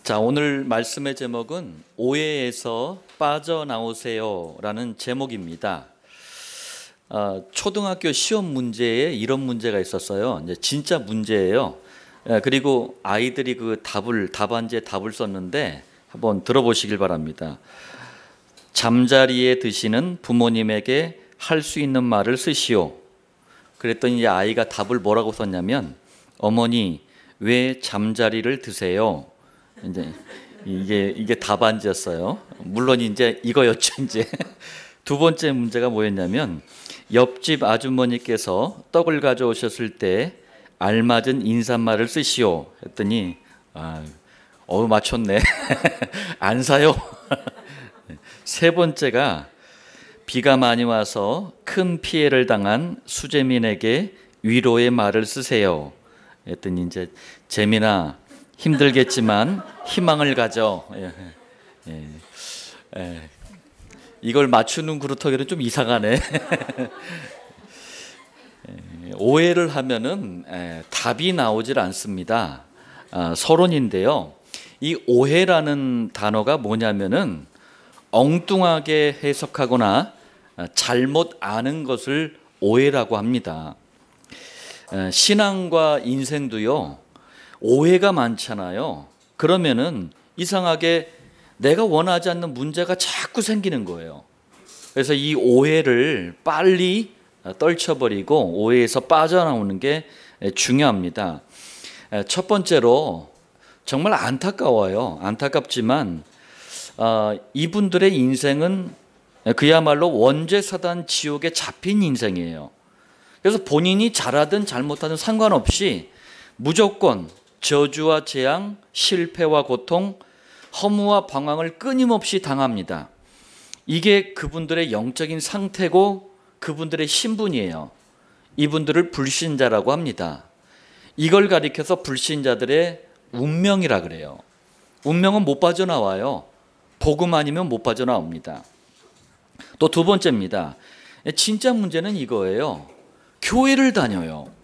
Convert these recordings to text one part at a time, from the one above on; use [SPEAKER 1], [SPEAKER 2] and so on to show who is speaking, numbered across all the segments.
[SPEAKER 1] 자, 오늘 말씀의 제목은 오해에서 빠져나오세요 라는 제목입니다. 초등학교 시험 문제에 이런 문제가 있었어요. 이제 진짜 문제예요. 그리고 아이들이 그 답안지에 답을 썼는데 한번 들어보시길 바랍니다. 잠자리에 드시는 부모님에게 할 수 있는 말을 쓰시오. 그랬더니 아이가 답을 뭐라고 썼냐면, 어머니 왜 잠자리를 드세요? 이제 이게 답안지였어요. 물론 이제 이거였죠. 이제 두 번째 문제가 뭐였냐면, 옆집 아주머니께서 떡을 가져오셨을 때 알맞은 인사말을 쓰시오. 했더니 맞췄네. 안 사요. 세 번째가 비가 많이 와서 큰 피해를 당한 수재민에게 위로의 말을 쓰세요. 했더니 이제 재민아, 힘들겠지만 희망을 가져. 이걸 맞추는 그루터기는 좀 이상하네. 오해를 하면은 답이 나오질 않습니다. 서론인데요. 이 오해라는 단어가 뭐냐면은 엉뚱하게 해석하거나 잘못 아는 것을 오해라고 합니다. 신앙과 인생도요, 오해가 많잖아요. 그러면은 이상하게 내가 원하지 않는 문제가 자꾸 생기는 거예요. 그래서 이 오해를 빨리 떨쳐버리고 오해에서 빠져나오는 게 중요합니다. 첫 번째로 정말 안타까워요. 안타깝지만 이분들의 인생은 그야말로 원죄사단 지옥에 잡힌 인생이에요. 그래서 본인이 잘하든 잘못하든 상관없이 무조건 저주와 재앙, 실패와 고통, 허무와 방황을 끊임없이 당합니다. 이게 그분들의 영적인 상태고 그분들의 신분이에요. 이분들을 불신자라고 합니다. 이걸 가리켜서 불신자들의 운명이라 그래요. 운명은 못 빠져나와요. 복음 아니면 못 빠져나옵니다. 또 두 번째입니다. 진짜 문제는 이거예요. 교회를 다녀요.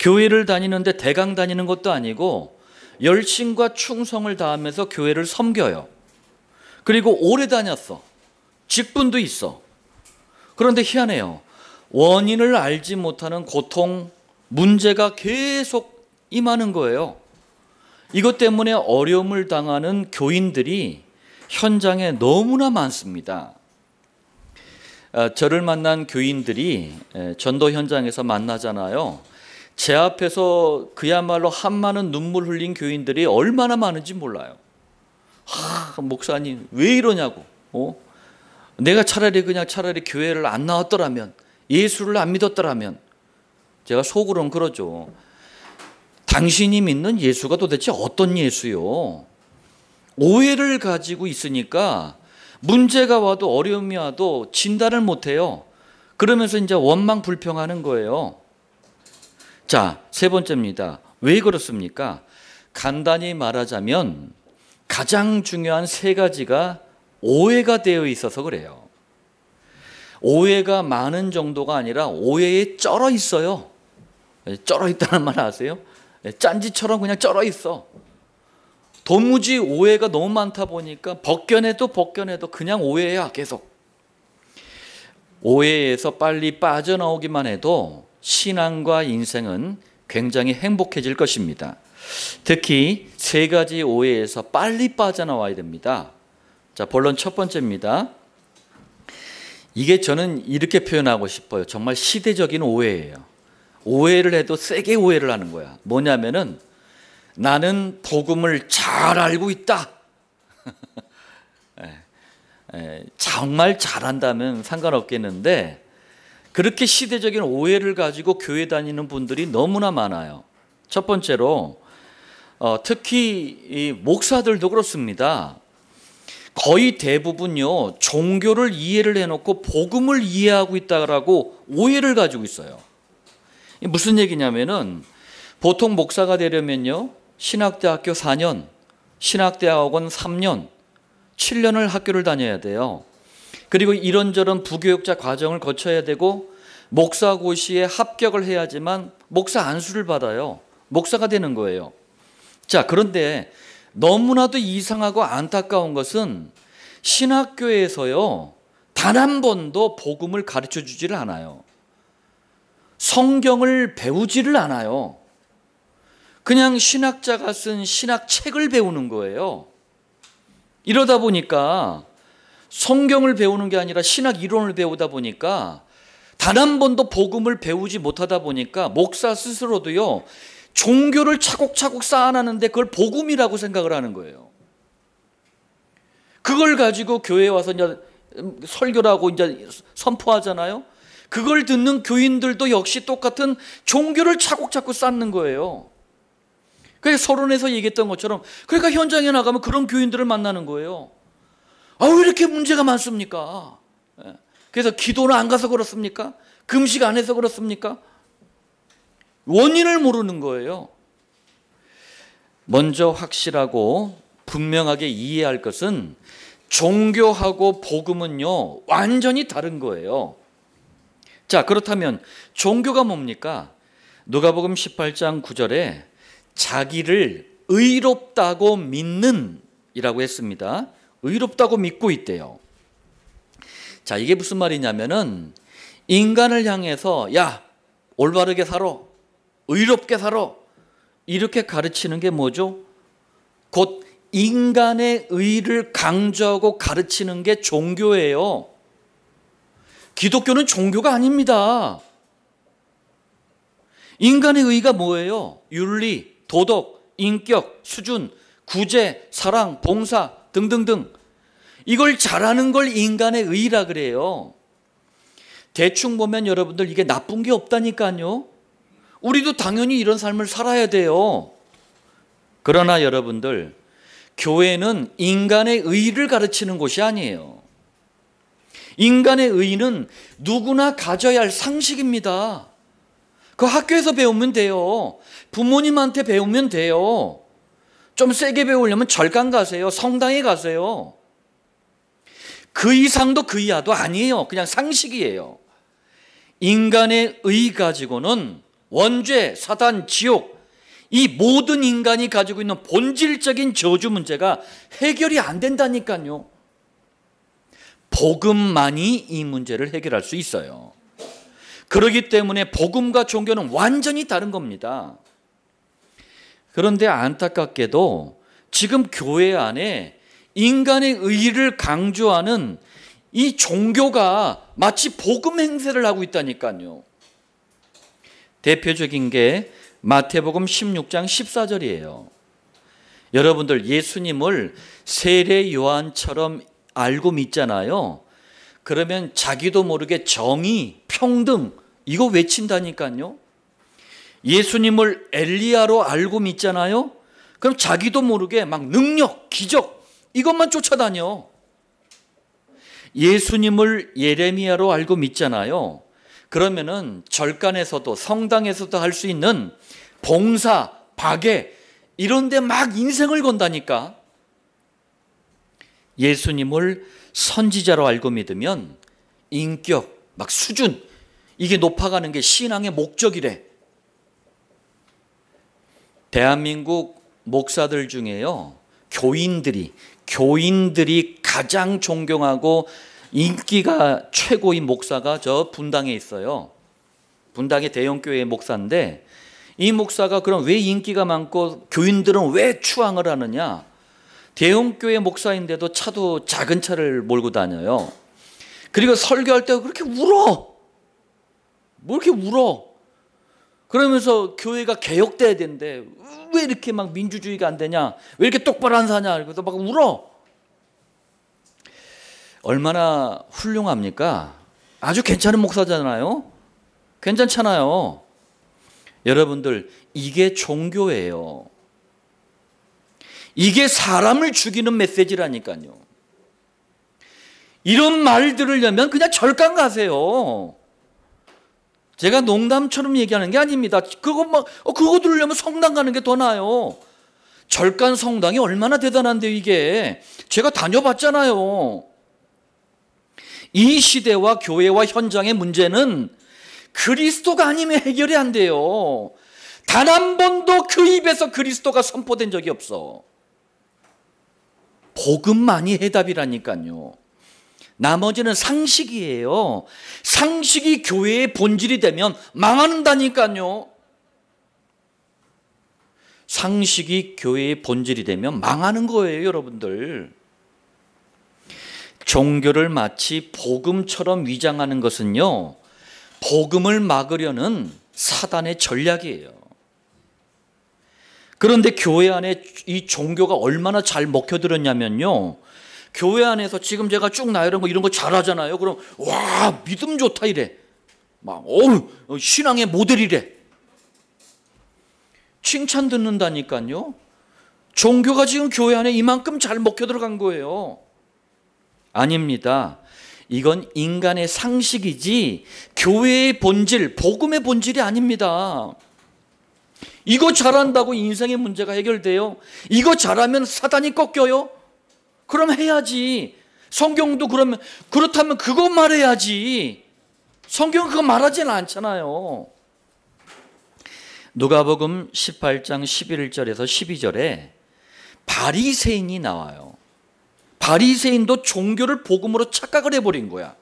[SPEAKER 1] 교회를 다니는데 대강 다니는 것도 아니고 열심과 충성을 다하면서 교회를 섬겨요. 그리고 오래 다녔어. 직분도 있어. 그런데 희한해요. 원인을 알지 못하는 고통, 문제가 계속 임하는 거예요. 이것 때문에 어려움을 당하는 교인들이 현장에 너무나 많습니다. 저를 만난 교인들이 전도 현장에서 만나잖아요. 제 앞에서 그야말로 한많은 눈물 흘린 교인들이 얼마나 많은지 몰라요. 목사님 왜 이러냐고. 내가 차라리 교회를 안 나왔더라면, 예수를 안 믿었더라면. 제가 속으로는 그러죠. 당신이 믿는 예수가 도대체 어떤 예수요? 오해를 가지고 있으니까 문제가 와도 어려움이 와도 진단을 못해요. 그러면서 이제 원망 불평하는 거예요. 자, 세 번째입니다. 왜 그렇습니까? 간단히 말하자면 가장 중요한 세 가지가 오해가 되어 있어서 그래요. 오해가 많은 정도가 아니라 오해에 쩔어 있어요. 쩔어 있다는 말 아세요? 짠지처럼 그냥 쩔어 있어. 도무지 오해가 너무 많다 보니까 벗겨내도 그냥 오해야, 계속. 오해에서 빨리 빠져나오기만 해도 신앙과 인생은 굉장히 행복해질 것입니다. 특히 세 가지 오해에서 빨리 빠져나와야 됩니다. 자, 본론 첫 번째입니다. 이게 저는 이렇게 표현하고 싶어요. 정말 시대적인 오해예요. 오해를 해도 세게 오해를 하는 거야. 뭐냐면은 나는 복음을 잘 알고 있다. 정말 잘한다면 상관없겠는데 그렇게 시대적인 오해를 가지고 교회 다니는 분들이 너무나 많아요. 첫 번째로 특히 이 목사들도 그렇습니다. 거의 대부분요, 종교를 이해를 해놓고 복음을 이해하고 있다라고 오해를 가지고 있어요. 무슨 얘기냐면은 보통 목사가 되려면요, 신학대학교 4년, 신학대학원 3년, 7년을 학교를 다녀야 돼요. 그리고 이런저런 부교육자 과정을 거쳐야 되고 목사고시에 합격을 해야지만 목사 안수를 받아요. 목사가 되는 거예요. 자, 그런데 너무나도 이상하고 안타까운 것은 신학교에서요, 단 한 번도 복음을 가르쳐 주지를 않아요. 성경을 배우지를 않아요. 그냥 신학자가 쓴 신학책을 배우는 거예요. 이러다 보니까 성경을 배우는 게 아니라 신학 이론을 배우다 보니까 단 한 번도 복음을 배우지 못하다 보니까 목사 스스로도요, 종교를 차곡차곡 쌓아놨는데 그걸 복음이라고 생각을 하는 거예요. 그걸 가지고 교회에 와서 이제 설교를 하고 이제 선포하잖아요. 그걸 듣는 교인들도 역시 똑같은 종교를 차곡차곡 쌓는 거예요. 그래서 서론에서 얘기했던 것처럼, 그러니까 현장에 나가면 그런 교인들을 만나는 거예요. 아, 왜 이렇게 문제가 많습니까? 그래서 기도는 안 가서 그렇습니까? 금식 안 해서 그렇습니까? 원인을 모르는 거예요. 먼저 확실하고 분명하게 이해할 것은 종교하고 복음은요, 완전히 다른 거예요. 자, 그렇다면 종교가 뭡니까? 누가복음 18장 9절에 자기를 의롭다고 믿는 이라고 했습니다. 의롭다고 믿고 있대요. 자, 이게 무슨 말이냐면은 인간을 향해서 야, 올바르게 살아, 의롭게 살아, 이렇게 가르치는 게 뭐죠? 곧 인간의 의를 강조하고 가르치는 게 종교예요. 기독교는 종교가 아닙니다. 인간의 의가 뭐예요? 윤리, 도덕, 인격, 수준, 구제, 사랑, 봉사 등등등. 이걸 잘하는 걸 인간의 의라 그래요. 대충 보면 여러분들 이게 나쁜 게 없다니까요. 우리도 당연히 이런 삶을 살아야 돼요. 그러나 여러분들, 교회는 인간의 의를 가르치는 곳이 아니에요. 인간의 의는 누구나 가져야 할 상식입니다. 그 학교에서 배우면 돼요. 부모님한테 배우면 돼요. 좀 세게 배우려면 절간 가세요. 성당에 가세요. 그 이상도 그 이하도 아니에요. 그냥 상식이에요. 인간의 의 가지고는 원죄, 사단, 지옥, 이 모든 인간이 가지고 있는 본질적인 저주 문제가 해결이 안 된다니까요. 복음만이 이 문제를 해결할 수 있어요. 그렇기 때문에 복음과 종교는 완전히 다른 겁니다. 그런데 안타깝게도 지금 교회 안에 인간의 의를 강조하는 이 종교가 마치 복음 행세를 하고 있다니까요. 대표적인 게 마태복음 16장 14절이에요. 여러분들 예수님을 세례 요한처럼 알고 믿잖아요. 그러면 자기도 모르게 정의, 평등 이거 외친다니까요. 예수님을 엘리야로 알고 믿잖아요. 그럼 자기도 모르게 막 능력, 기적 이것만 쫓아다녀. 예수님을 예레미야로 알고 믿잖아요. 그러면은 절간에서도 성당에서도 할 수 있는 봉사, 박애 이런 데 막 인생을 건다니까. 예수님을 선지자로 알고 믿으면 인격, 막 수준 이게 높아가는 게 신앙의 목적이래. 대한민국 목사들 중에요, 교인들이 가장 존경하고 인기가 최고인 목사가 저 분당에 있어요. 분당의 대형교회 목사인데 이 목사가 그럼 왜 인기가 많고 교인들은 왜 추앙을 하느냐? 대형교회 목사인데도 차도 작은 차를 몰고 다녀요. 그리고 설교할 때 그렇게 울어. 뭐 이렇게 울어? 그러면서 교회가 개혁돼야 된대. 왜 이렇게 막 민주주의가 안 되냐? 왜 이렇게 똑바로 안 사냐? 그래서 막 울어. 얼마나 훌륭합니까? 아주 괜찮은 목사잖아요. 괜찮잖아요. 여러분들 이게 종교예요. 이게 사람을 죽이는 메시지라니까요. 이런 말 들으려면 그냥 절간 가세요. 제가 농담처럼 얘기하는 게 아닙니다. 그거 들으려면 성당 가는 게 더 나아요. 절간 성당이 얼마나 대단한데요, 이게. 제가 다녀봤잖아요. 이 시대와 교회와 현장의 문제는 그리스도가 아니면 해결이 안 돼요. 단 한 번도 그 입에서 그리스도가 선포된 적이 없어. 복음만이 해답이라니까요. 나머지는 상식이에요. 상식이 교회의 본질이 되면 망한다니까요. 상식이 교회의 본질이 되면 망하는 거예요, 여러분들. 종교를 마치 복음처럼 위장하는 것은요, 복음을 막으려는 사단의 전략이에요. 그런데 교회 안에 이 종교가 얼마나 잘 먹혀들었냐면요, 교회 안에서 지금 제가 쭉 나열한 거 이런 거 잘하잖아요. 그럼 와, 믿음 좋다 이래. 막 신앙의 모델이래. 칭찬 듣는다니까요. 종교가 지금 교회 안에 이만큼 잘 먹혀 들어간 거예요. 아닙니다. 이건 인간의 상식이지 교회의 본질, 복음의 본질이 아닙니다. 이거 잘한다고 인생의 문제가 해결돼요? 이거 잘하면 사단이 꺾여요? 그럼 해야지. 성경도 그렇다면 그거 말해야지. 성경은 그거 말하지는 않잖아요. 누가복음 18장 11절에서 12절에 바리새인이 나와요. 바리새인도 종교를 복음으로 착각을 해버린 거야.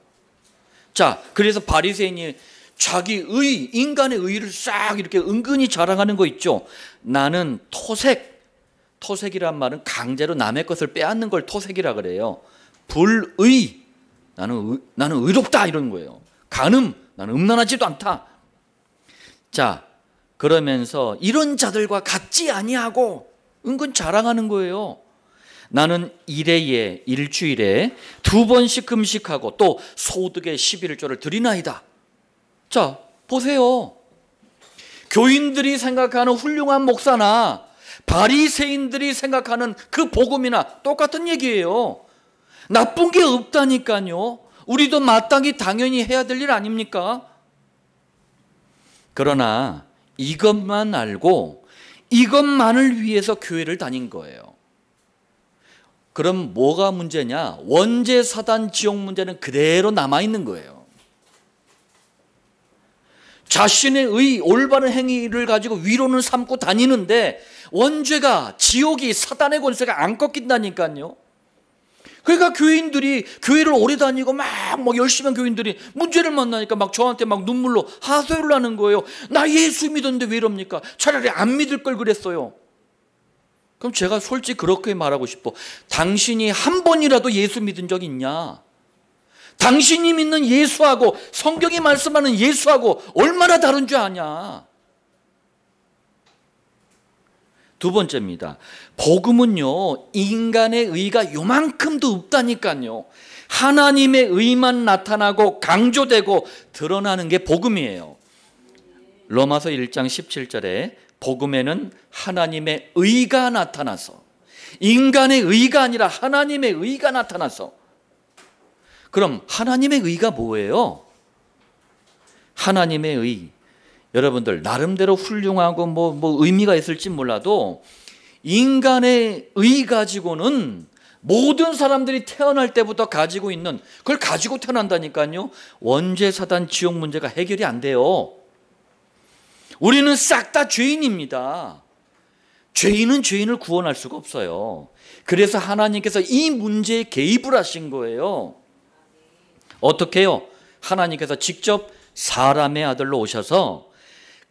[SPEAKER 1] 자, 그래서 바리새인이 자기 인간의 의를 싹 이렇게 은근히 자랑하는 거 있죠. 나는 토색이란 말은 강제로 남의 것을 빼앗는 걸 토색이라 그래요. 불의, 나는 의롭다 이런 거예요. 간음, 나는 음란하지도 않다. 자, 그러면서 이런 자들과 같지 아니하고 은근 자랑하는 거예요. 나는 일주일에 2번씩 금식하고 또 소득의 11조를 드리나이다. 자, 보세요. 교인들이 생각하는 훌륭한 목사나 바리새인들이 생각하는 그 복음이나 똑같은 얘기예요. 나쁜 게 없다니까요. 우리도 마땅히 당연히 해야 될 일 아닙니까? 그러나 이것만 알고 이것만을 위해서 교회를 다닌 거예요. 그럼 뭐가 문제냐? 원죄 사단 지옥 문제는 그대로 남아있는 거예요. 자신의 올바른 행위를 가지고 위로는 삼고 다니는데 원죄가, 지옥이, 사단의 권세가 안 꺾인다니까요. 그러니까 교회를 오래 다니고 막 열심히 한 교인들이 문제를 만나니까 막 저한테 막 눈물로 하소연을 하는 거예요. 나 예수 믿었는데 왜 이럽니까? 차라리 안 믿을 걸 그랬어요. 그럼 제가 솔직히 그렇게 말하고 싶어. 당신이 한 번이라도 예수 믿은 적 있냐? 당신이 믿는 예수하고 성경이 말씀하는 예수하고 얼마나 다른 줄 아냐? 두 번째입니다. 복음은요, 인간의 의가 요만큼도 없다니까요. 하나님의 의만 나타나고 강조되고 드러나는 게 복음이에요. 로마서 1장 17절에 복음에는 하나님의 의가 나타나서, 인간의 의가 아니라 하나님의 의가 나타나서. 그럼 하나님의 의가 뭐예요? 하나님의 의, 여러분들 나름대로 훌륭하고 뭐 의미가 있을지 몰라도 인간의 의 가지고는 모든 사람들이 태어날 때부터 가지고 있는, 그걸 가지고 태어난다니까요. 원죄 사단 지옥 문제가 해결이 안 돼요. 우리는 싹 다 죄인입니다. 죄인은 죄인을 구원할 수가 없어요. 그래서 하나님께서 이 문제에 개입을 하신 거예요. 어떻게 해요? 하나님께서 직접 사람의 아들로 오셔서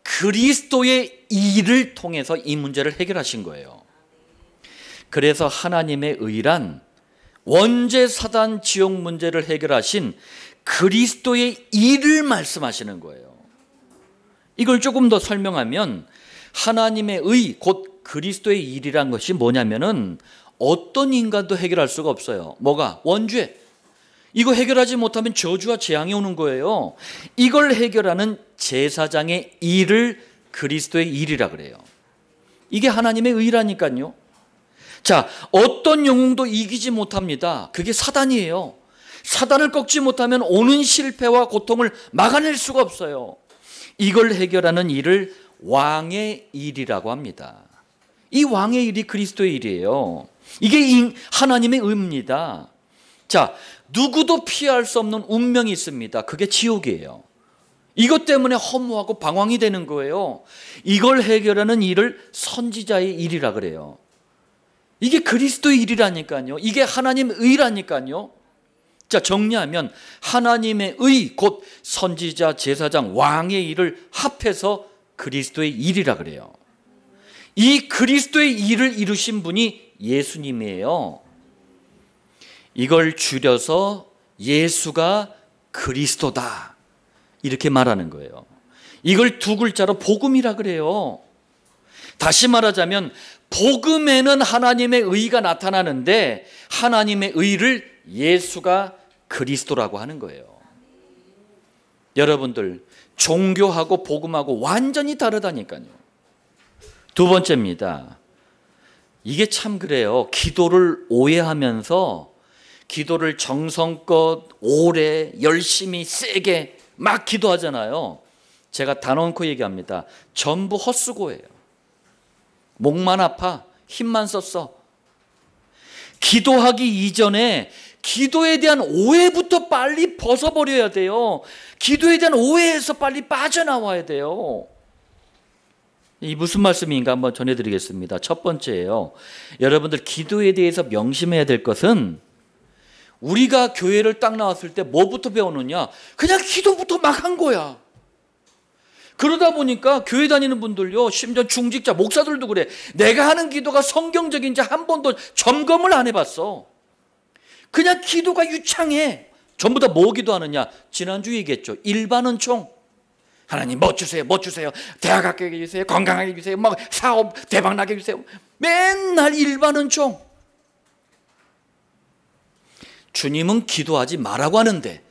[SPEAKER 1] 그리스도의 일을 통해서 이 문제를 해결하신 거예요. 그래서 하나님의 의란 원죄 사단 지옥 문제를 해결하신 그리스도의 일을 말씀하시는 거예요. 이걸 조금 더 설명하면 하나님의 의, 곧 그리스도의 일이란 것이 뭐냐면은 어떤 인간도 해결할 수가 없어요. 뭐가? 원죄. 이거 해결하지 못하면 저주와 재앙이 오는 거예요. 이걸 해결하는 제사장의 일을 그리스도의 일이라 그래요. 이게 하나님의 의라니까요. 자, 어떤 영웅도 이기지 못합니다. 그게 사단이에요. 사단을 꺾지 못하면 오는 실패와 고통을 막아낼 수가 없어요. 이걸 해결하는 일을 왕의 일이라고 합니다. 이 왕의 일이 그리스도의 일이에요. 이게 하나님의 의입니다. 자, 누구도 피할 수 없는 운명이 있습니다. 그게 지옥이에요. 이것 때문에 허무하고 방황이 되는 거예요. 이걸 해결하는 일을 선지자의 일이라 그래요. 이게 그리스도의 일이라니까요. 이게 하나님의 의라니까요. 자, 정리하면 하나님의 의, 곧 선지자, 제사장, 왕의 일을 합해서 그리스도의 일이라 그래요. 이 그리스도의 일을 이루신 분이 예수님이에요. 이걸 줄여서 예수가 그리스도다 이렇게 말하는 거예요. 이걸 두 글자로 복음이라 그래요. 다시 말하자면 복음에는 하나님의 의가 나타나는데 하나님의 의를 예수가 그리스도라고 하는 거예요. 여러분들, 종교하고 복음하고 완전히 다르다니까요. 두 번째입니다. 이게 참 그래요. 기도를 오해하면서 기도를 정성껏 오래 열심히 세게 막 기도하잖아요. 제가 단언코 얘기합니다. 전부 헛수고예요. 목만 아파, 힘만 썼어. 기도하기 이전에 기도에 대한 오해부터 빨리 벗어버려야 돼요. 기도에 대한 오해에서 빨리 빠져나와야 돼요. 이 무슨 말씀인가 한번 전해드리겠습니다. 첫 번째예요. 여러분들 기도에 대해서 명심해야 될 것은 우리가 교회를 딱 나왔을 때 뭐부터 배우느냐? 그냥 기도부터 막 한 거야. 그러다 보니까 교회 다니는 분들요, 심지어 중직자, 목사들도 그래. 내가 하는 기도가 성경적인지 한 번도 점검을 안 해봤어. 그냥 기도가 유창해. 전부 다 뭐 기도하느냐? 지난주 얘기했죠. 일반은총. 하나님 뭐 주세요, 뭐 주세요. 대학 학교에 주세요, 건강하게 주세요, 뭐 사업 대박나게 주세요. 맨날 일반은총. 주님은 기도하지 말라고 하는데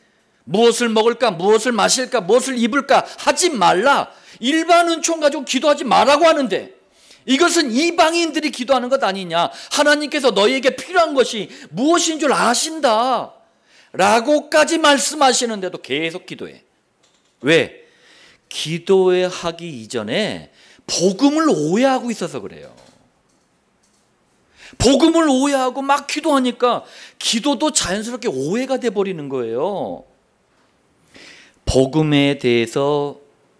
[SPEAKER 1] 무엇을 먹을까, 무엇을 마실까, 무엇을 입을까 하지 말라. 일반은총 가지고 기도하지 말라고 하는데 이것은 이방인들이 기도하는 것 아니냐. 하나님께서 너희에게 필요한 것이 무엇인 줄 아신다 라고까지 말씀하시는데도 계속 기도해. 왜? 기도하기 이전에 복음을 오해하고 있어서 그래요. 복음을 오해하고 막 기도하니까 기도도 자연스럽게 오해가 돼버리는 거예요. 복음에 대해서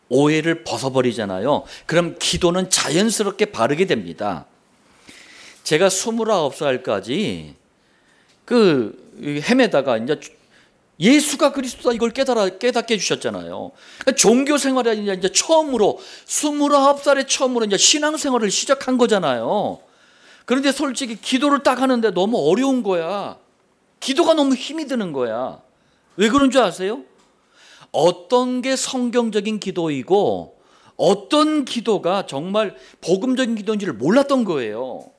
[SPEAKER 1] 오해를 벗어버리잖아요. 그럼 기도는 자연스럽게 바르게 됩니다. 제가 29살까지 헤매다가 이제 예수가 그리스도다 이걸 깨닫게 해주셨잖아요. 그러니까 종교 생활에 이제 처음으로 29살에 처음으로 이제 신앙생활을 시작한 거잖아요. 그런데 솔직히 기도를 딱 하는데 너무 어려운 거야. 기도가 너무 힘이 드는 거야. 왜 그런 줄 아세요? 어떤 게 성경적인 기도이고 어떤 기도가 정말 복음적인 기도인지를 몰랐던 거예요.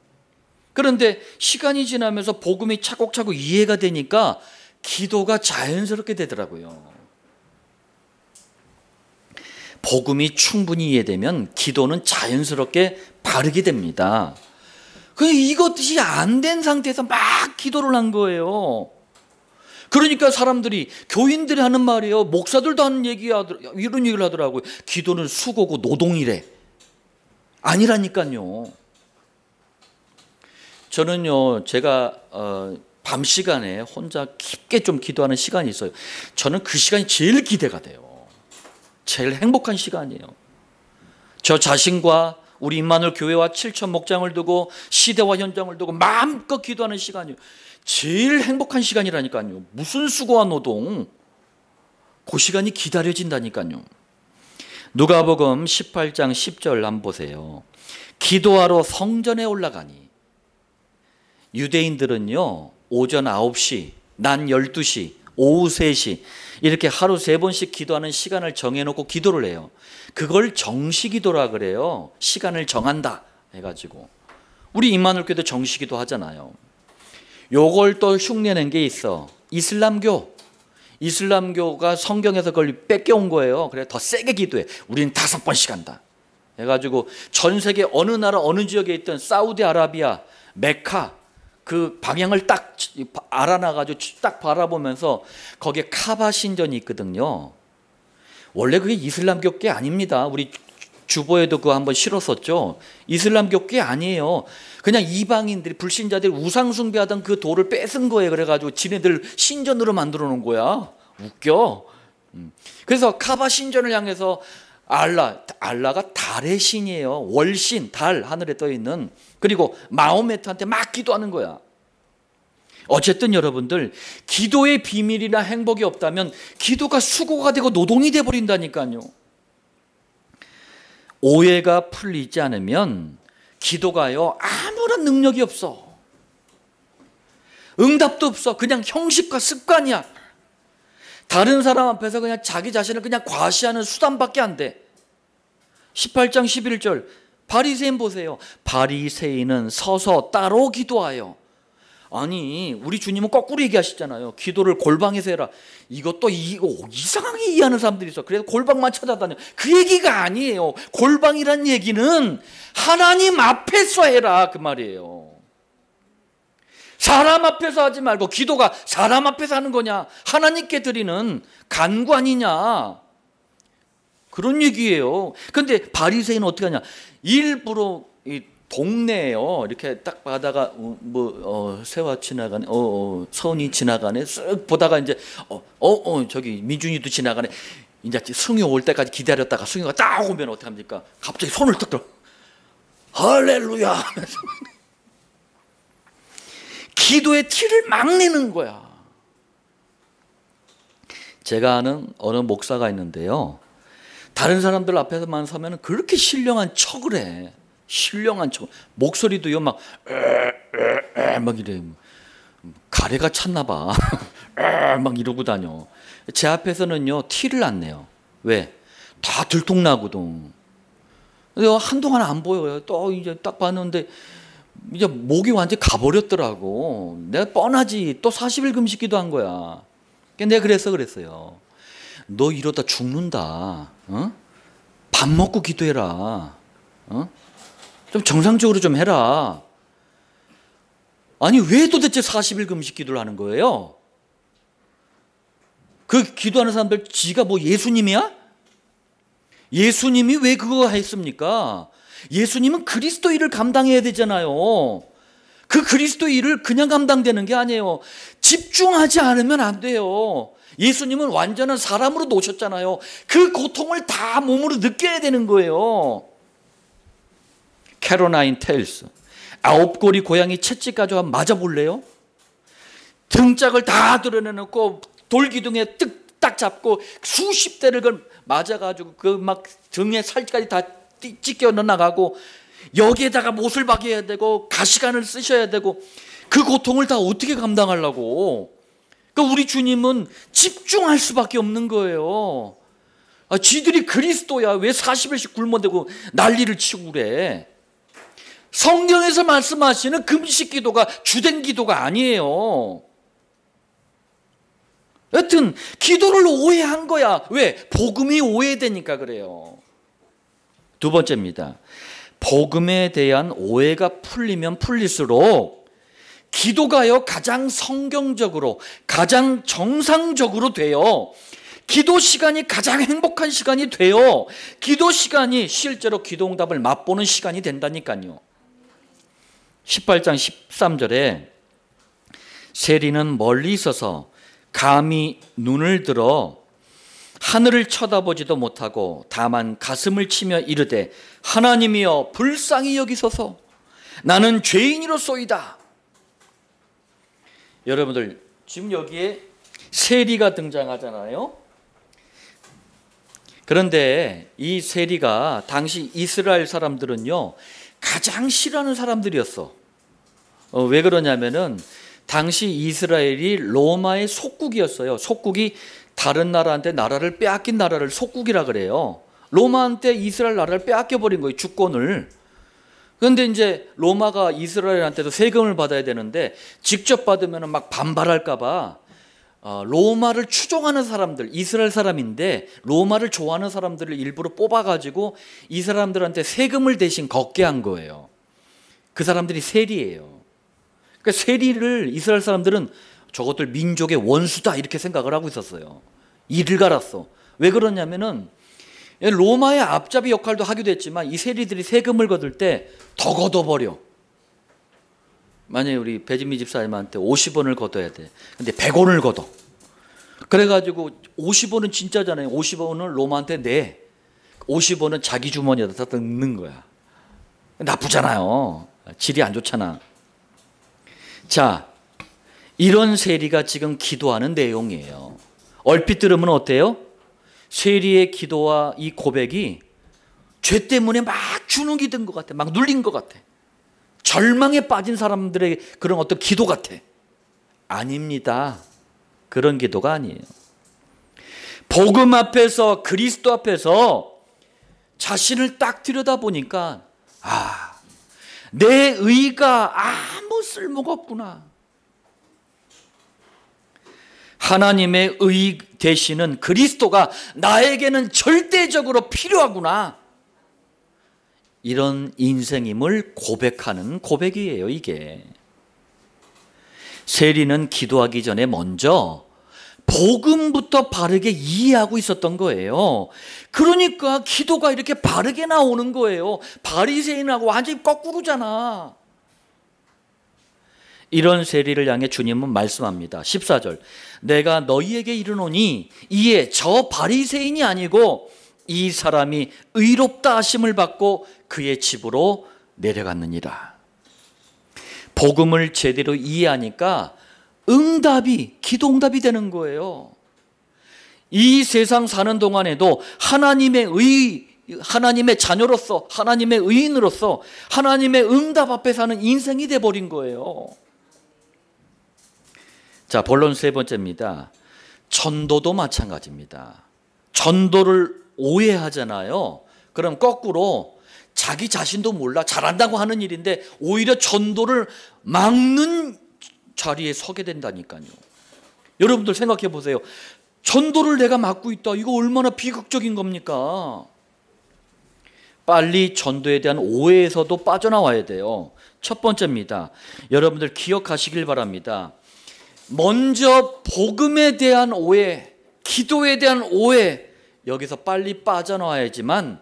[SPEAKER 1] 그런데 시간이 지나면서 복음이 차곡차곡 이해가 되니까 기도가 자연스럽게 되더라고요. 복음이 충분히 이해되면 기도는 자연스럽게 바르게 됩니다. 이것이 안 된 상태에서 막 기도를 한 거예요. 그러니까 사람들이, 교인들이 하는 말이에요. 목사들도 하는 이런 얘기를 하더라고요. 기도는 수고고 노동이래. 아니라니까요. 저는요, 제가 밤 시간에 혼자 깊게 좀 기도하는 시간이 있어요. 저는 그 시간이 제일 기대가 돼요. 제일 행복한 시간이에요. 저 자신과 우리 임마누엘 교회와 7천 목장을 두고 시대와 현장을 두고 마음껏 기도하는 시간이에요. 제일 행복한 시간이라니까요. 무슨 수고와 노동. 그 시간이 기다려진다니까요. 누가복음 18장 10절 한번 보세요. 기도하러 성전에 올라가니. 유대인들은요, 오전 9시, 낮 12시, 오후 3시 이렇게 하루 3번씩 기도하는 시간을 정해놓고 기도를 해요. 그걸 정시기도라 그래요. 시간을 정한다 해가지고. 우리 임마누엘 교회도 정시기도 하잖아요. 요걸 또 흉내낸 게 있어. 이슬람교가 성경에서 그걸 뺏겨온 거예요. 그래 더 세게 기도해. 우리는 5번씩 한다 해가지고 전 세계 어느 나라 어느 지역에 있던 사우디아라비아 메카 그 방향을 딱 알아놔가지고 딱 바라보면서 거기에 카바 신전이 있거든요. 원래 그게 이슬람교 게 아닙니다. 우리 주보에도 그거 한번 실었었죠. 이슬람교 게 아니에요. 그냥 이방인들이, 불신자들이 우상 숭배하던 그 돌을 뺏은 거예요. 그래가지고 지네들 신전으로 만들어 놓은 거야. 웃겨. 그래서 카바 신전을 향해서 알라가 달의 신이에요. 월신, 달, 하늘에 떠 있는 그리고 마호메트한테 막 기도하는 거야. 어쨌든 여러분들, 기도의 비밀이나 행복이 없다면 기도가 수고가 되고 노동이 돼버린다니까요. 오해가 풀리지 않으면 기도가요, 아무런 능력이 없어. 응답도 없어. 그냥 형식과 습관이야. 다른 사람 앞에서 그냥 자기 자신을 그냥 과시하는 수단밖에 안 돼. 18장 11절 바리새인 보세요. 바리새인은 서서 따로 기도하여. 아니, 우리 주님은 거꾸로 얘기하시잖아요. 기도를 골방에서 해라. 이것도 이상하게 이해하는 사람들이 있어. 그래서 골방만 찾아다녀. 그 얘기가 아니에요. 골방이란 얘기는 하나님 앞에서 해라, 그 말이에요. 사람 앞에서 하지 말고. 기도가 사람 앞에서 하는 거냐, 하나님께 드리는 간구 아니냐, 그런 얘기예요. 그런데 바리새인은 어떻게 하냐, 일부러 이 동네에요, 이렇게 딱 가다가 새와 지나가네, 선이 지나가네, 쓱 보다가 이제 저기 미준이도 지나가네. 이제 승유 올 때까지 기다렸다가 승유가 딱 오면 어떻게 합니까? 갑자기 손을 딱 들어, 할렐루야 하면서 기도의 티를 막 내는 거야. 제가 아는 어느 목사가 있는데요, 다른 사람들 앞에서만 서면 그렇게 신령한 척을 해. 신령한 척. 목소리도요 막 이래. 가래가 찼나 봐. 막 이러고 다녀. 제 앞에서는요 티를 안 내요. 왜? 다 들통나거든. 한동안 안 보여요. 또 이제 딱 봤는데 이제 목이 완전히 가버렸더라고. 내가 뻔하지. 또 40일 금식 기도한 거야. 내가 그랬어요. 너 이러다 죽는다. 밥 먹고 기도해라. 좀 정상적으로 좀 해라. 아니, 왜 도대체 40일 금식 기도를 하는 거예요? 그 기도하는 사람들 지가 뭐 예수님이야? 예수님이 왜 그거 했습니까? 예수님은 그리스도 일을 감당해야 되잖아요. 그 그리스도 일을 그냥 감당되는 게 아니에요. 집중하지 않으면 안 돼요. 예수님은 완전한 사람으로 노셨잖아요. 그 고통을 다 몸으로 느껴야 되는 거예요. 캐로라인 테일스, 9고리 고양이 채찍 가져와 맞아볼래요? 등짝을 다 드러내놓고 돌기둥에 딱 잡고 수십 대를 그걸 맞아가지고 그 막 등에 살까지 다 찢겨 나가고, 여기에다가 못을 박여야 되고 가시관을 쓰셔야 되고, 그 고통을 다 어떻게 감당하려고? 그러니까 우리 주님은 집중할 수밖에 없는 거예요. 지들이 그리스도야. 왜 40일씩 굶어대고 난리를 치고 그래? 성경에서 말씀하시는 금식 기도가 주된 기도가 아니에요. 여튼 기도를 오해한 거야. 왜? 복음이 오해되니까 그래요. 두 번째입니다. 복음에 대한 오해가 풀리면 풀릴수록 기도가요 가장 성경적으로, 가장 정상적으로 돼요. 기도 시간이 가장 행복한 시간이 돼요. 기도 시간이 실제로 기도응답을 맛보는 시간이 된다니까요. 18장 13절에 세리는 멀리 있어서 감히 눈을 들어 하늘을 쳐다보지도 못하고 다만 가슴을 치며 이르되, 하나님이여 불쌍히 여기소서, 나는 죄인이로소이다. 여러분들, 지금 여기에 세리가 등장하잖아요. 그런데 이 세리가 당시 이스라엘 사람들은요 가장 싫어하는 사람들이었어. 왜 그러냐면은 당시 이스라엘이 로마의 속국이었어요. 속국이 다른 나라한테 나라를 빼앗긴 나라를 속국이라 그래요. 로마한테 이스라엘 나라를 빼앗겨버린 거예요, 주권을. 그런데 이제 로마가 이스라엘한테도 세금을 받아야 되는데 직접 받으면 막 반발할까봐 로마를 추종하는 사람들, 이스라엘 사람인데 로마를 좋아하는 사람들을 일부러 뽑아가지고 이 사람들한테 세금을 대신 걷게 한 거예요. 그 사람들이 세리예요. 그러니까 세리를 이스라엘 사람들은 저것들 민족의 원수다 이렇게 생각을 하고 있었어요. 이를 갈았어. 왜 그러냐면은 로마의 앞잡이 역할도 하기도 했지만 이 세리들이 세금을 거둘 때 더 걷어버려. 만약에 우리 배진미 집사님한테 50원을 걷어야 돼. 근데 100원을 걷어. 그래가지고 50원은 진짜잖아요. 50원을 로마한테 내. 50원은 자기 주머니에다 넣는 거야. 나쁘잖아요. 질이 안 좋잖아. 자, 이런 세리가 지금 기도하는 내용이에요. 얼핏 들으면 어때요? 세리의 기도와 이 고백이 죄 때문에 막 주눅이 든 것 같아. 막 눌린 것 같아. 절망에 빠진 사람들의 그런 어떤 기도 같아. 아닙니다. 그런 기도가 아니에요. 복음 앞에서, 그리스도 앞에서 자신을 딱 들여다보니까 내 의가 아무 쓸모가 없구나. 하나님의 의 되시는 그리스도가 나에게는 절대적으로 필요하구나. 이런 인생임을 고백하는 고백이에요, 이게. 세리는 기도하기 전에 먼저 복음부터 바르게 이해하고 있었던 거예요. 그러니까 기도가 이렇게 바르게 나오는 거예요. 바리새인하고 완전히 거꾸로잖아. 이런 세리를 향해 주님은 말씀합니다. 14절. 내가 너희에게 이르노니 이에 저 바리새인이 아니고 이 사람이 의롭다 하심을 받고 그의 집으로 내려갔느니라. 복음을 제대로 이해하니까 기도 응답이 되는 거예요. 이 세상 사는 동안에도 하나님의 자녀로서, 하나님의 의인으로서 하나님의 응답 앞에 사는 인생이 돼버린 거예요. 자, 본론 세 번째입니다. 전도도 마찬가지입니다. 전도를 오해하잖아요. 그럼 거꾸로 자기 자신도 몰라 잘한다고 하는 일인데 오히려 전도를 막는 자리에 서게 된다니까요. 여러분들 생각해 보세요. 전도를 내가 맡고 있다. 이거 얼마나 비극적인 겁니까? 빨리 전도에 대한 오해에서도 빠져나와야 돼요. 첫 번째입니다. 여러분들 기억하시길 바랍니다. 먼저 복음에 대한 오해, 기도에 대한 오해, 여기서 빨리 빠져나와야지만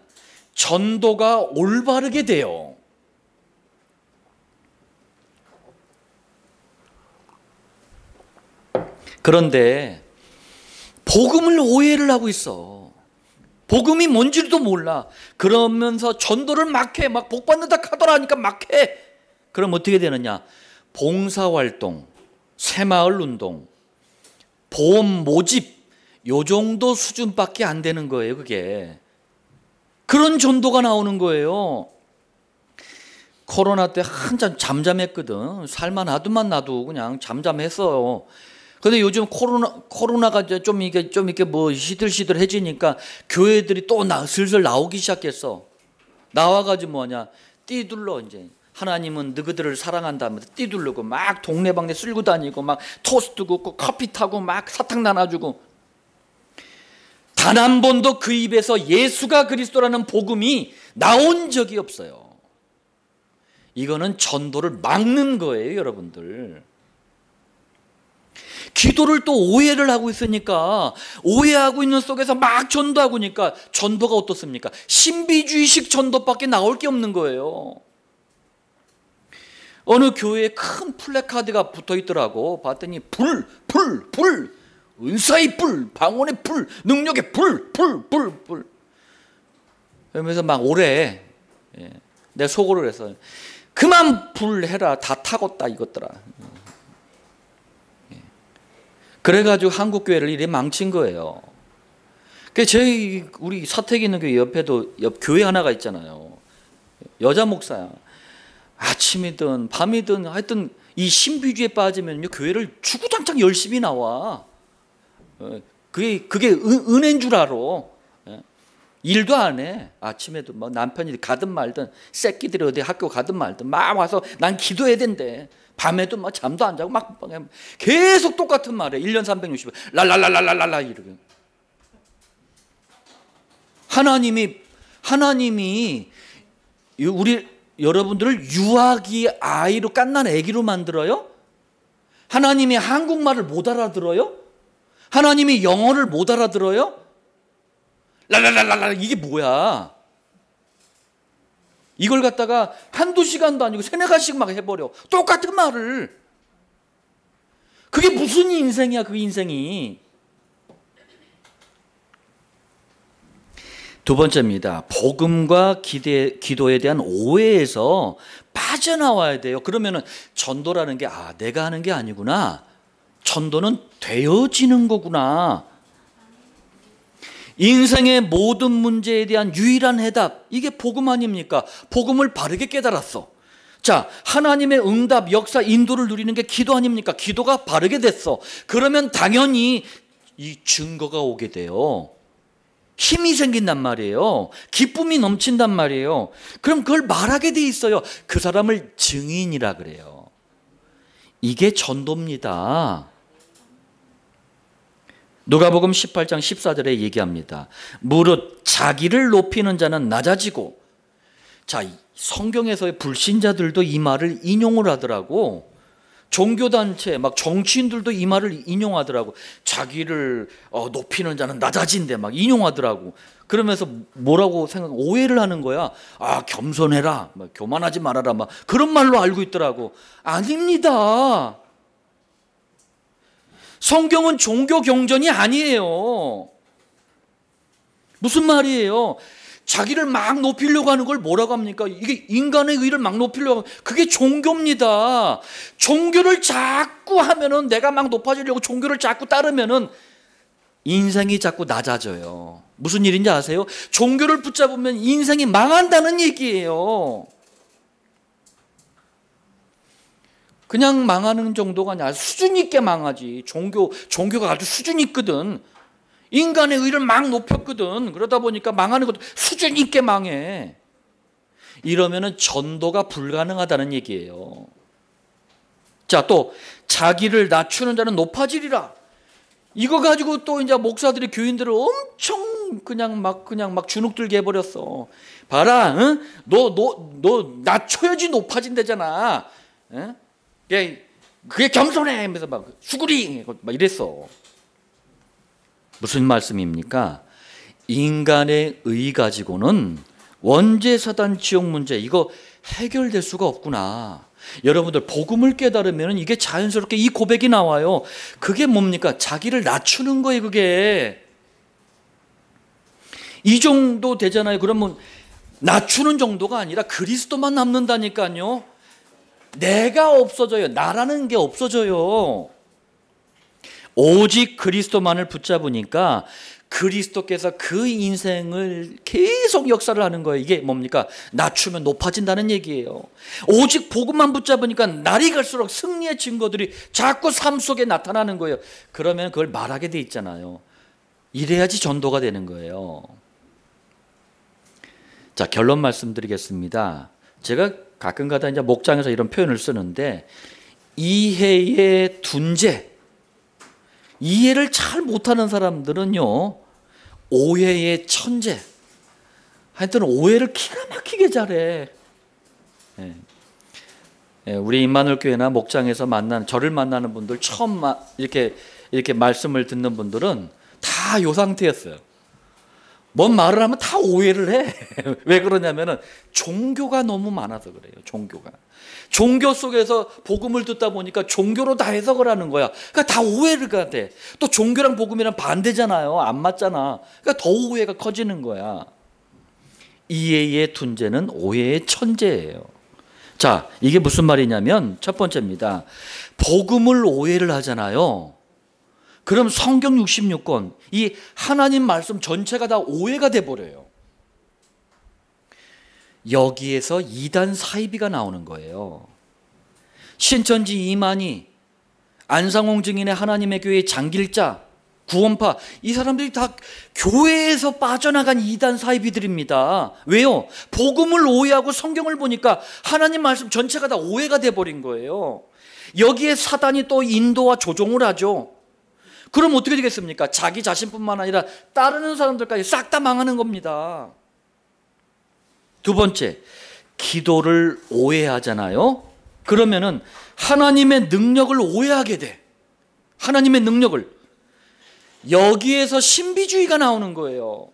[SPEAKER 1] 전도가 올바르게 돼요. 그런데 복음을 오해를 하고 있어. 복음이 뭔지도 몰라. 그러면서 전도를 막 해. 막 복받는다 카더라니까 막 해. 그럼 어떻게 되느냐? 봉사활동, 새마을 운동, 보험 모집 요 정도 수준밖에 안 되는 거예요. 그게 그런 전도가 나오는 거예요. 코로나 때 한참 잠잠했거든. 살만 하더만 나도 그냥 잠잠했어요. 근데 요즘 코로나가 좀 이렇게 뭐 시들시들해지니까 교회들이 또 슬슬 나오기 시작했어. 나와가지고 뭐냐, 띠둘러 이제. 하나님은 너희들을 사랑한다면서 띠두르고 막 동네방네 쓸고 다니고 막 토스트 굽고 커피 타고 막 사탕 나눠주고, 단 한 번도 그 입에서 예수가 그리스도라는 복음이 나온 적이 없어요. 이거는 전도를 막는 거예요, 여러분들. 기도를 또 오해를 하고 있으니까, 오해하고 있는 속에서 막 전도하고 니까 전도가 어떻습니까? 신비주의식 전도밖에 나올 게 없는 거예요. 어느 교회에 큰 플래카드가 붙어 있더라고. 봤더니 불, 은사의 불, 방언의 불, 능력의 불. 그러면서 막 오래. 내가 속으로 해서 그만 불해라, 다 타겄다 이것들아. 그래가지고 한국 교회를 이래 망친 거예요. 우리 사택 있는 교회 옆에도 교회 하나가 있잖아요. 여자 목사야. 아침이든 밤이든 하여튼 이 신비주의에 빠지면요 교회를 주구장창 열심히 나와. 그게 은혜인 줄 알아. 일도 안 해. 아침에도 뭐 남편이 가든 말든 새끼들이 어디 학교 가든 말든 막 와서 난 기도해야 된대. 밤에도 막 잠도 안 자고 막 계속 똑같은 말이야. 1년 360일 랄랄랄랄랄라 이러게. 하나님이 우리 여러분들을 유아기 아이로 갓난 아기로 만들어요? 하나님이 한국말을 못 알아들어요? 하나님이 영어를 못 알아들어요? 랄랄랄랄라 이게 뭐야? 이걸 갖다가 한두 시간도 아니고 3-4가지씩 막 해버려. 똑같은 말을. 그게 무슨 인생이야, 그 인생이. 두 번째입니다. 복음과 기도에 대한 오해에서 빠져나와야 돼요. 그러면은 전도라는 게 내가 하는 게 아니구나. 전도는 되어지는 거구나. 인생의 모든 문제에 대한 유일한 해답, 이게 복음 아닙니까? 복음을 바르게 깨달았어. 자, 하나님의 응답, 역사, 인도를 누리는 게 기도 아닙니까? 기도가 바르게 됐어. 그러면 당연히 이 증거가 오게 돼요. 힘이 생긴단 말이에요. 기쁨이 넘친단 말이에요. 그럼 그걸 말하게 돼 있어요. 그 사람을 증인이라 그래요. 이게 전도입니다. 누가복음 18장 14절에 얘기합니다. 무릇 자기를 높이는 자는 낮아지고, 자, 성경에서의 불신자들도 이 말을 인용을 하더라고. 종교단체, 막 정치인들도 이 말을 인용하더라고. 자기를 높이는 자는 낮아진대 막 인용하더라고. 그러면서 뭐라고 오해를 하는 거야. 겸손해라, 막 교만하지 말아라, 막 그런 말로 알고 있더라고. 아닙니다. 성경은 종교 경전이 아니에요. 무슨 말이에요? 자기를 막 높이려고 하는 걸 뭐라고 합니까? 이게 인간의 의를 막 높이려고 하는, 그게 종교입니다. 종교를 자꾸 하면은, 내가 막 높아지려고 종교를 자꾸 따르면은 인생이 자꾸 낮아져요. 무슨 일인지 아세요? 종교를 붙잡으면 인생이 망한다는 얘기예요. 그냥 망하는 정도가 아니라 수준 있게 망하지. 종교가 아주 수준 있거든. 인간의 의를 막 높였거든. 그러다 보니까 망하는 것도 수준 있게 망해. 이러면은 전도가 불가능하다는 얘기예요. 자, 또 자기를 낮추는 자는 높아지리라. 이거 가지고 또 이제 목사들이 교인들을 엄청 그냥 막 주눅들게 해버렸어. 봐라, 응? 너 낮춰야지 높아진대잖아. 응? 그게 겸손해 하면서 막 수구리 막 이랬어. 무슨 말씀입니까? 인간의 의 가지고는 원죄 사단 지옥 문제, 이거 해결될 수가 없구나. 여러분들 복음을 깨달으면 이게 자연스럽게 이 고백이 나와요. 그게 뭡니까? 자기를 낮추는 거예요. 그게 이 정도 되잖아요. 그러면 낮추는 정도가 아니라 그리스도만 남는다니까요. 내가 없어져요. 나라는 게 없어져요. 오직 그리스도만을 붙잡으니까 그리스도께서 그 인생을 계속 역사를 하는 거예요. 이게 뭡니까? 낮추면 높아진다는 얘기예요. 오직 복음만 붙잡으니까 날이 갈수록 승리의 증거들이 자꾸 삶 속에 나타나는 거예요. 그러면 그걸 말하게 돼 있잖아요. 이래야지 전도가 되는 거예요. 자, 결론 말씀드리겠습니다. 제가 가끔가다 이제 목장에서 이런 표현을 쓰는데, 이해의 둔재, 이해를 잘 못하는 사람들은요, 오해의 천재. 하여튼 오해를 기가 막히게 잘해. 우리 임마누엘 교회나 목장에서 저를 만나는 분들, 처음 이렇게 말씀을 듣는 분들은 다 요 상태였어요. 뭔 말을 하면 다 오해를 해. 왜 그러냐면은 종교가 너무 많아서 그래요. 종교 속에서 복음을 듣다 보니까 종교로 다 해석을 하는 거야. 그러니까 다 오해가 돼. 또 종교랑 복음이랑 반대잖아요. 안 맞잖아. 그러니까 더 오해가 커지는 거야. 이해의 둔재는 오해의 천재예요. 자, 이게 무슨 말이냐면 첫 번째입니다. 복음을 오해를 하잖아요. 그럼 성경 66권, 이 하나님 말씀 전체가 다 오해가 돼버려요. 여기에서 이단 사이비가 나오는 거예요. 신천지 이만희, 안상홍 증인의 하나님의 교회 장길자, 구원파, 이 사람들이 다 교회에서 빠져나간 이단 사이비들입니다. 왜요? 복음을 오해하고 성경을 보니까 하나님 말씀 전체가 다 오해가 돼버린 거예요. 여기에 사단이 또 인도와 조종을 하죠. 그럼 어떻게 되겠습니까? 자기 자신뿐만 아니라 따르는 사람들까지 싹 다 망하는 겁니다. 두 번째, 기도를 오해하잖아요. 그러면은 하나님의 능력을 오해하게 돼. 하나님의 능력을. 여기에서 신비주의가 나오는 거예요.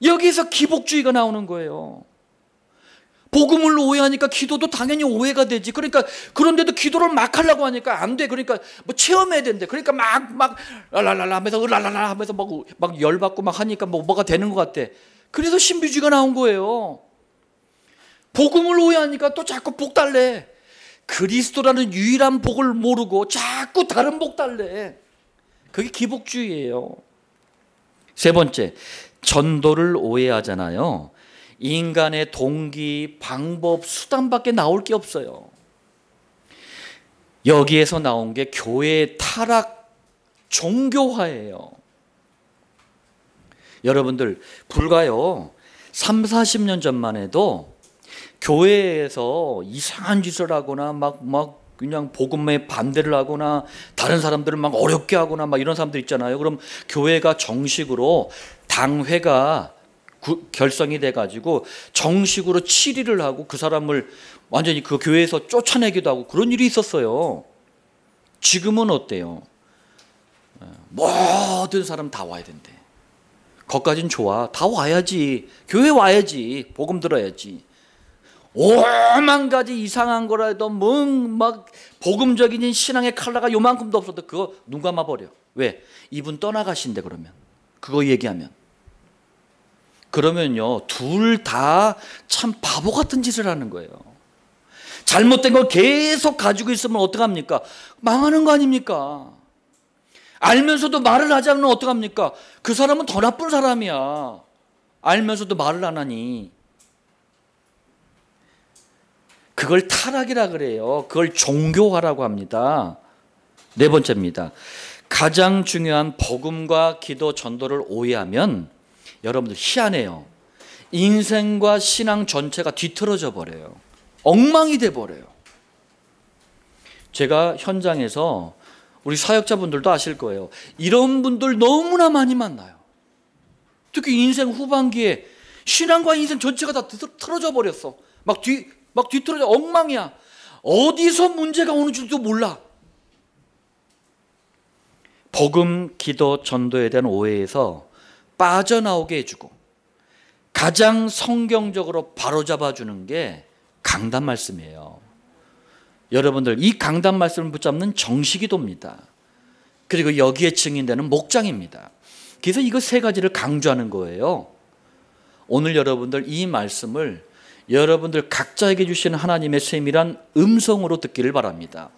[SPEAKER 1] 여기에서 기복주의가 나오는 거예요. 복음을 오해하니까 기도도 당연히 오해가 되지. 그러니까 그런데도 기도를 막 하려고 하니까 안 돼. 그러니까 뭐 체험해야 된대. 그러니까 막 랄랄랄라 하면서 으랄랄라 하면서 막 열받고 막 하니까 뭐가 되는 것 같아. 그래서 신비주의가 나온 거예요. 복음을 오해하니까 또 자꾸 복 달래. 그리스도라는 유일한 복을 모르고 자꾸 다른 복 달래. 그게 기복주의예요. 세 번째, 전도를 오해하잖아요. 인간의 동기, 방법, 수단밖에 나올 게 없어요. 여기에서 나온 게 교회의 타락, 종교화예요. 여러분들 불과요 30-40년 전만 해도 교회에서 이상한 짓을 하거나 막 그냥 복음에 반대를 하거나 다른 사람들을 막 어렵게 하거나 막 이런 사람들 있잖아요. 그럼 교회가 정식으로 당회가 결성이 돼가지고 정식으로 치리를 하고 그 사람을 완전히 그 교회에서 쫓아내기도 하고 그런 일이 있었어요. 지금은 어때요? 모든 사람 다 와야 된대. 거기까진 좋아. 다 와야지. 교회 와야지. 복음 들어야지. 오만 가지 이상한 거라도 막 복음적인 신앙의 칼라가 요만큼도 없어도 그거 눈 감아버려. 왜? 이분 떠나가신대. 그러면 그거 얘기하면 그러면요 둘 다 참 바보 같은 짓을 하는 거예요. 잘못된 걸 계속 가지고 있으면 어떡합니까? 망하는 거 아닙니까? 알면서도 말을 하지 않으면 어떡합니까? 그 사람은 더 나쁜 사람이야. 알면서도 말을 안 하니. 그걸 타락이라 그래요. 그걸 종교화라고 합니다. 네 번째입니다. 가장 중요한 복음과 기도 전도를 오해하면 여러분들 희한해요. 인생과 신앙 전체가 뒤틀어져 버려요. 엉망이 돼 버려요. 제가 현장에서 우리 사역자분들도 아실 거예요. 이런 분들 너무나 많이 만나요. 특히 인생 후반기에 신앙과 인생 전체가 다 틀어져 버렸어. 막 뒤틀어져 엉망이야. 어디서 문제가 오는 줄도 몰라. 복음, 기도, 전도에 대한 오해에서 빠져나오게 해주고 가장 성경적으로 바로잡아주는 게 강단 말씀이에요. 여러분들 이 강단 말씀을 붙잡는 정식기도입니다. 그리고 여기에 증인되는 목장입니다. 그래서 이거 세 가지를 강조하는 거예요. 오늘 여러분들 이 말씀을 여러분들 각자에게 주시는 하나님의 세밀한 음성으로 듣기를 바랍니다.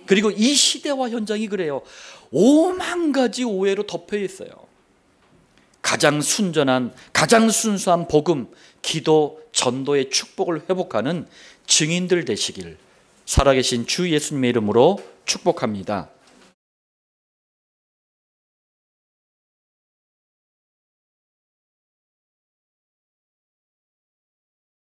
[SPEAKER 1] 그리고 이 시대와 현장이 그래요. 오만 가지 오해로 덮여 있어요. 가장 순전한, 가장 순수한 복음, 기도, 전도의 축복을 회복하는 증인들 되시길 살아계신 주 예수님의 이름으로 축복합니다.